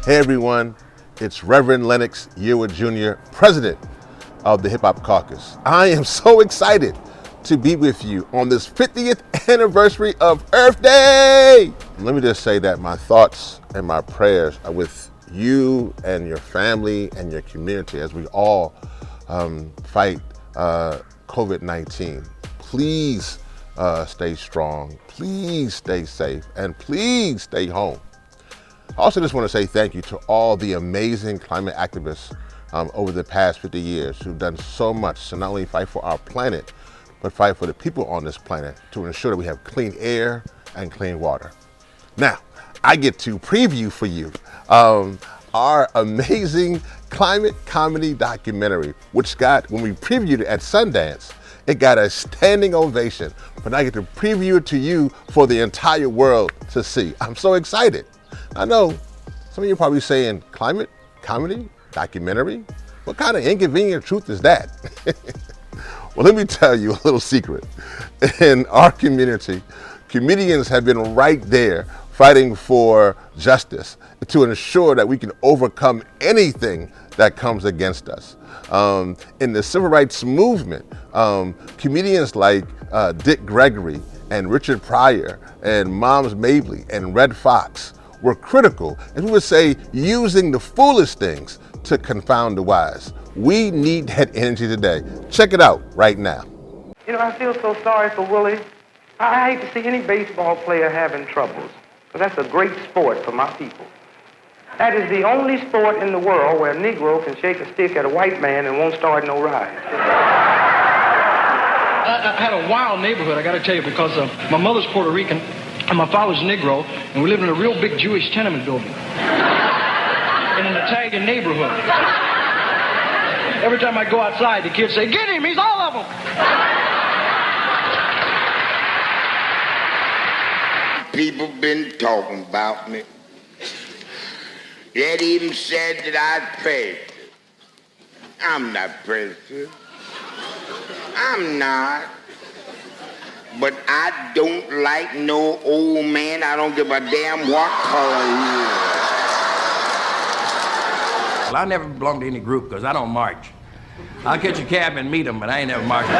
Hey everyone, it's Reverend Lennox, Yearwood Jr., President of the Hip Hop Caucus. I am so excited to be with you on this 50th anniversary of Earth Day. Let me just say that my thoughts and my prayers are with you and your family and your community as we all fight COVID-19. Please stay strong, please stay safe, and please stay home. I also just want to say thank you to all the amazing climate activists over the past 50 years who've done so much to not only fight for our planet, but fight for the people on this planet to ensure that we have clean air and clean water. Now, I get to preview for you our amazing climate comedy documentary, which got, when we previewed it at Sundance, it got a standing ovation, but I get to preview it to you for the entire world to see. I'm so excited. I know some of you are probably saying, climate comedy documentary? What kind of inconvenient truth is that? Well, let me tell you a little secret. In our community, comedians have been right there fighting for justice to ensure that we can overcome anything that comes against us. In the civil rights movement, comedians like Dick Gregory and Richard Pryor and Moms Mabley and Red Fox were critical, and we would say, using the foolish things to confound the wise. We need that energy today. Check it out right now. You know, I feel so sorry for Willie. I hate to see any baseball player having troubles, but that's a great sport for my people. That is the only sport in the world where a Negro can shake a stick at a white man and won't start no riot. I had a wild neighborhood, I got to tell you, because my mother's Puerto Rican and my father's Negro, and we lived in a real big Jewish tenement building in an Italian neighborhood. Every time I go outside, the kids say, "Get him, he's all of them." People been talking about me. Yet even said that I'd pray. I'm not president. I'm not. But I don't like no old man. I don't give a damn what color he is. Well, I never belong to any group because I don't march. I'll catch a cab and meet them, but I ain't never marched.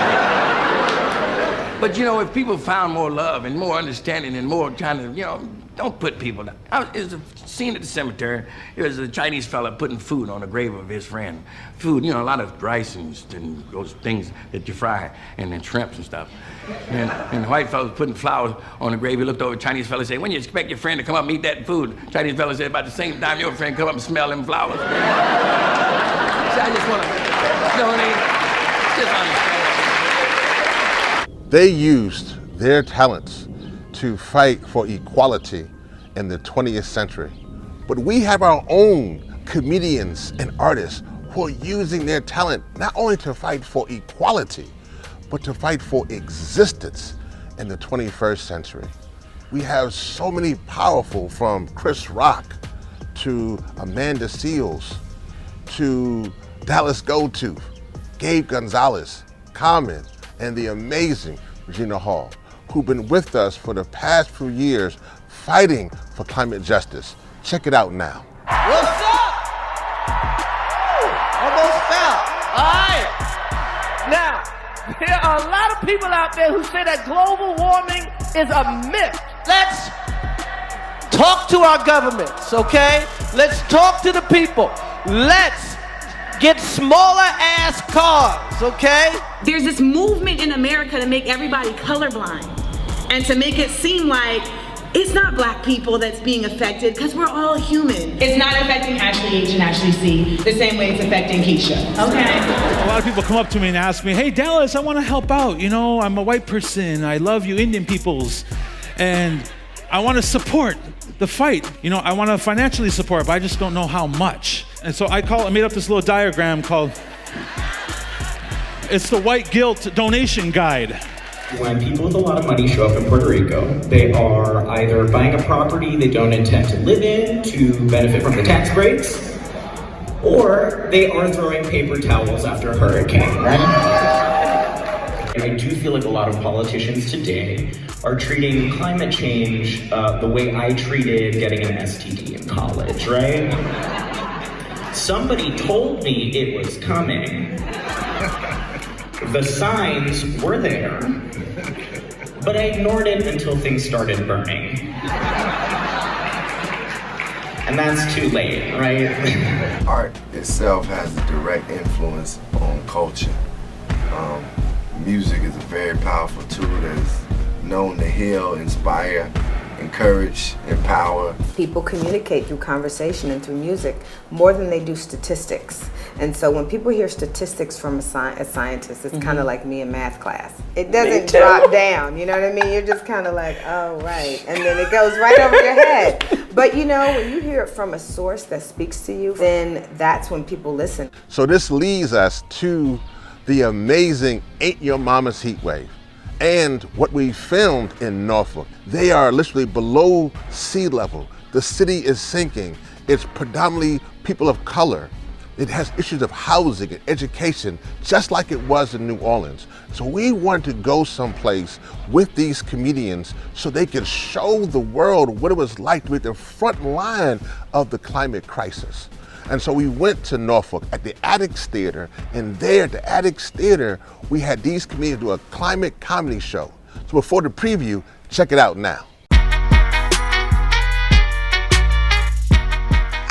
But you know, if people found more love and more understanding and more trying to, you know, don't put people down. There's a scene at the cemetery. There's a Chinese fella putting food on the grave of his friend. Food, you know, a lot of rice and those things that you fry, and then shrimps and stuff. And the white fella was putting flowers on the grave. He looked over at the Chinese fella and said, "When you expect your friend to come up and eat that food?" Chinese fella said, "About the same time your friend come up and smell them flowers." So I just want to, you know what I mean? Just understand. They used their talents to fight for equality in the 20th century. But we have our own comedians and artists who are using their talent not only to fight for equality, but to fight for existence in the 21st century. We have so many powerful, from Chris Rock to Amanda Seales to Dallas Goldtooth, Gabe Gonzalez, Common, and the amazing Regina Hall, who've been with us for the past few years fighting for climate justice. Check it out now. What's up? Almost fell. All right. Now, there are a lot of people out there who say that global warming is a myth. Let's talk to our governments, okay? Let's talk to the people. Let's get smaller ass cars, okay? There's this movement in America to make everybody colorblind and to make it seem like it's not black people that's being affected because we're all human. It's not affecting Ashley H and Ashley C the same way it's affecting Keisha, okay? A lot of people come up to me and ask me, "Hey Dallas, I want to help out. You know, I'm a white person. I love you Indian peoples. And I want to support the fight. You know, I want to financially support, but I just don't know how much." And so I made up this little diagram called, it's the White Guilt Donation Guide. When people with a lot of money show up in Puerto Rico, they are either buying a property they don't intend to live in to benefit from the tax breaks, or they are throwing paper towels after a hurricane, right? I do feel like a lot of politicians today are treating climate change the way I treated getting an STD in college, right? Somebody told me it was coming. The signs were there, but I ignored it until things started burning. And that's too late, right? Art itself has a direct influence on culture. Music is a very powerful tool that is known to heal, inspire, encourage, empower. People communicate through conversation and through music more than they do statistics. And so when people hear statistics from a scientist, it's kind of like me in math class. It doesn't drop down, you know what I mean? You're just kind of like, oh, right. And then it goes right over your head. But you know, when you hear it from a source that speaks to you, then that's when people listen. So this leads us to the amazing Ain't Your Mama's Heat Wave and what we filmed in Norfolk. They are literally below sea level. The city is sinking. It's predominantly people of color. It has issues of housing and education, just like it was in New Orleans. So we wanted to go someplace with these comedians so they could show the world what it was like to be at the front line of the climate crisis. And so we went to Norfolk at the Addicts Theater, and there at the Addicts Theater, we had these comedians do a climate comedy show. So before the preview, check it out now.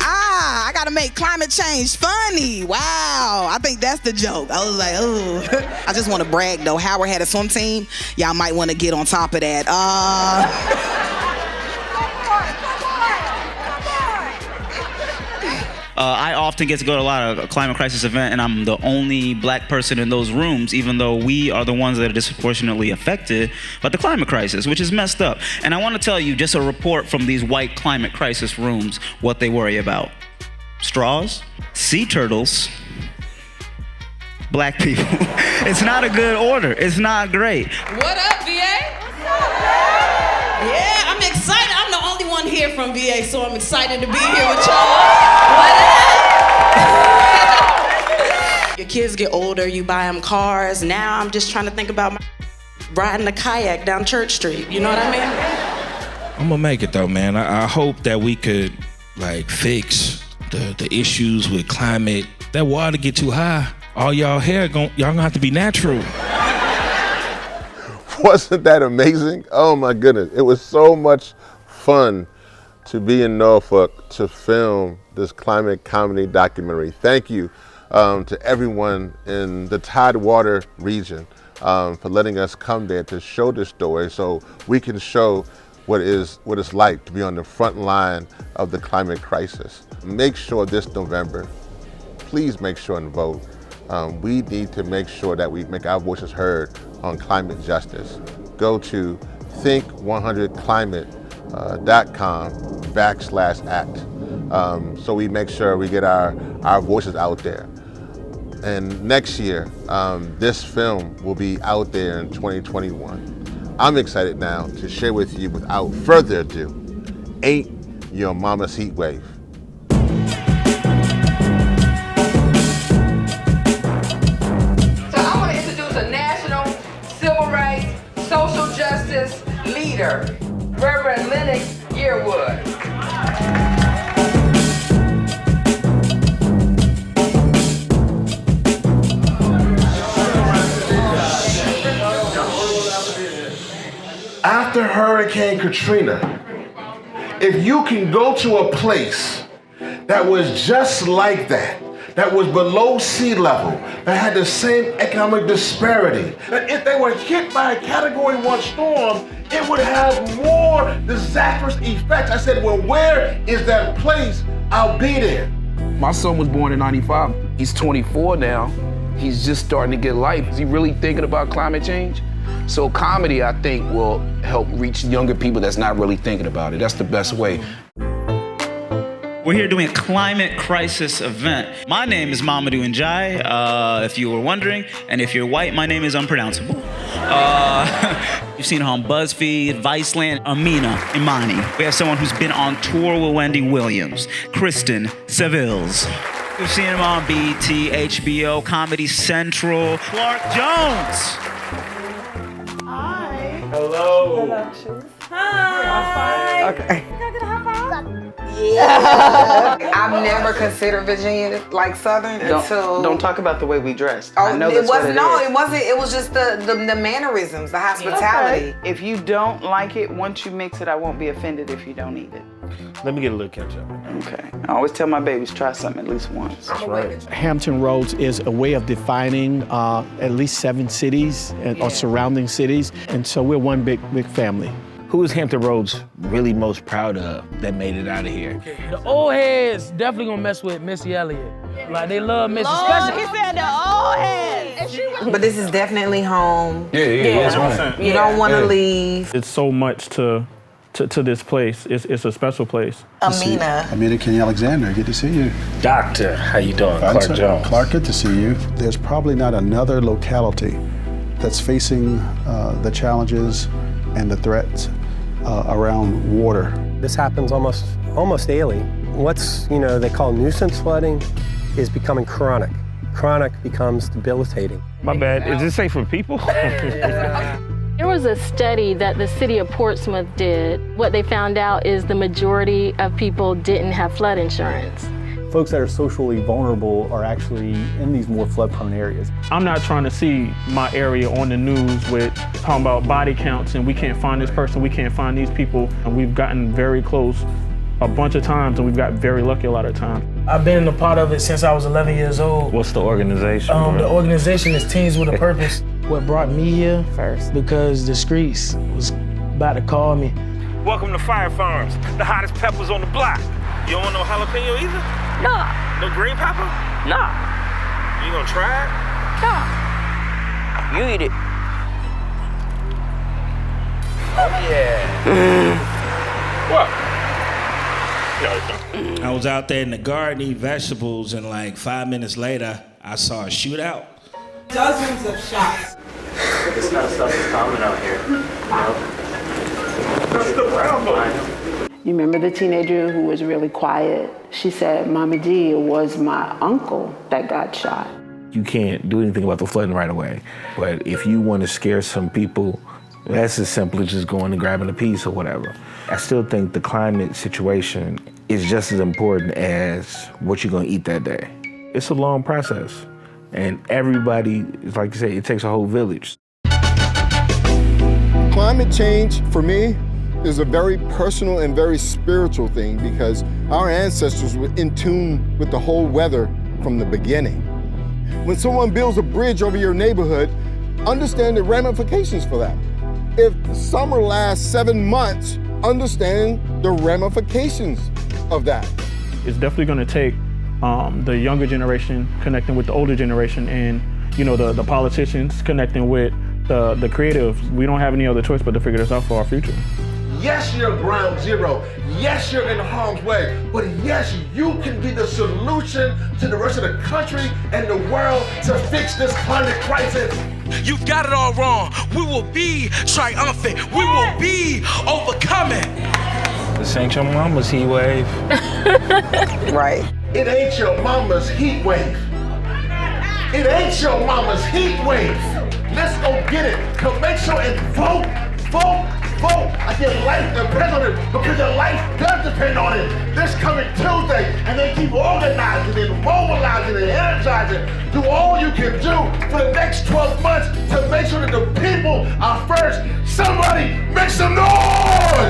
I gotta make climate change funny. Wow, I think that's the joke. I was like, oh. I just wanna brag though, Howard had a swim team. Y'all might wanna get on top of that. I often get to go to a lot of climate crisis events, and I'm the only black person in those rooms, even though we are the ones that are disproportionately affected by the climate crisis, which is messed up. And I want to tell you just a report from these white climate crisis rooms, what they worry about. Straws, sea turtles, black people. It's not a good order. It's not great. What up, VA? Yeah, I'm excited. I'm the only one here from VA, so I'm excited to be here with y'all. What up? Your kids get older, you buy them cars. Now I'm just trying to think about riding a kayak down Church Street. You know what I mean? I'm gonna make it though, man. I hope that we could like fix the issues with climate. That water get too high. All y'all hair y'all gonna have to be natural. Wasn't that amazing? Oh my goodness. It was so much fun to be in Norfolk to film this climate comedy documentary. Thank you to everyone in the Tidewater region for letting us come there to show this story so we can show what it's like to be on the front line of the climate crisis. Make sure this November, please make sure and vote. We need to make sure that we make our voices heard on climate justice. Go to think100climate.com/act so we make sure we get our voices out there. And next year, this film will be out there in 2021. I'm excited now to share with you, without further ado, Ain't Your Mama's Heat Wave. Social justice leader, Reverend Lennox Yearwood. After Hurricane Katrina, if you can go to a place that was just like that was below sea level, that had the same economic disparity, that if they were hit by a Category 1 storm, it would have more disastrous effects. I said, well, where is that place? I'll be there. My son was born in '95. He's 24 now. He's just starting to get life. Is he really thinking about climate change? So comedy, I think, will help reach younger people that's not really thinking about it. That's the best way. We're here doing a climate crisis event. My name is Mamadou Njai, if you were wondering. And if you're white, my name is unpronounceable. You've seen her on BuzzFeed, Viceland, Amina Imani. We have someone who's been on tour with Wendy Williams, Kristen Sevilles. We've seen him on BET, HBO, Comedy Central, Clark Jones. Hello. Hi. Okay. Can I get a high five? Yeah. I've never considered Virginia like Southern until. Don't talk about the way we dressed. Oh, I know that's what it is. it wasn't. It was just the mannerisms, the hospitality. Okay. If you don't like it, once you mix it, I won't be offended if you don't eat it. Let me get a little ketchup. Okay. I always tell my babies try something at least once. That's right. Hampton Roads is a way of defining at least 7 cities or surrounding cities, and so we're one big family. Who is Hampton Roads really most proud of that made it out of here? The old heads definitely gonna mess with Missy Elliott. Like they love Missy, especially. He said the old heads. But this is definitely home. Yeah. You don't want to leave. It's so much to this place. It's a special place. Amina Kenny Alexander, good to see you. Doctor, how you doing? Clark Jones. Clark, good to see you. There's probably not another locality that's facing the challenges and the threats around water. This happens almost daily. What's they call nuisance flooding is becoming chronic. Chronic becomes debilitating. My bad. Is this safe for people? There was a study that the city of Portsmouth did. What they found out is the majority of people didn't have flood insurance. Folks that are socially vulnerable are actually in these more flood-prone areas. I'm not trying to see my area on the news with talking about body counts and we can't find this person, we can't find these people. And we've gotten very close a bunch of times and we've got very lucky a lot of times. I've been a part of it since I was 11 years old. What's the organization? The organization is Teens with a Purpose. What brought me here first, because the streets was about to call me. Welcome to Fire Farms, the hottest peppers on the block. You don't want no jalapeno either? Nah. No green pepper? Nah. You gonna try it? Nah. You eat it. Oh yeah. What? I was out there in the garden eating vegetables, and like 5 minutes later, I saw a shootout. Dozens of shots. This kind of stuff is common out here. That's the brown boy. You remember the teenager who was really quiet? She said, Mama D, it was my uncle that got shot. You can't do anything about the flooding right away. But if you want to scare some people, that's as simple as just going and grabbing a piece or whatever. I still think the climate situation is just as important as what you're going to eat that day. It's a long process. And everybody, like you say, it takes a whole village. Climate change, for me, is a very personal and very spiritual thing because our ancestors were in tune with the whole weather from the beginning. When someone builds a bridge over your neighborhood, understand the ramifications for that. If the summer lasts 7 months, understand the ramifications of that. It's definitely going to take the younger generation connecting with the older generation and, the politicians connecting with the creatives. We don't have any other choice but to figure this out for our future. Yes, you're ground zero. Yes, you're in harm's way. But yes, you can be the solution to the rest of the country and the world to fix this climate crisis. You've got it all wrong. We will be triumphant. We will be overcoming. This ain't your mama's heat wave. Right. It ain't your mama's heat wave. It ain't your mama's heat wave. Let's go get it. Come make sure and vote. Like your life depends on it because your life does depend on it. This coming Tuesday, and then keep organizing and mobilizing and energizing. Do all you can do for the next 12 months to make sure that the people are first. Somebody make some noise!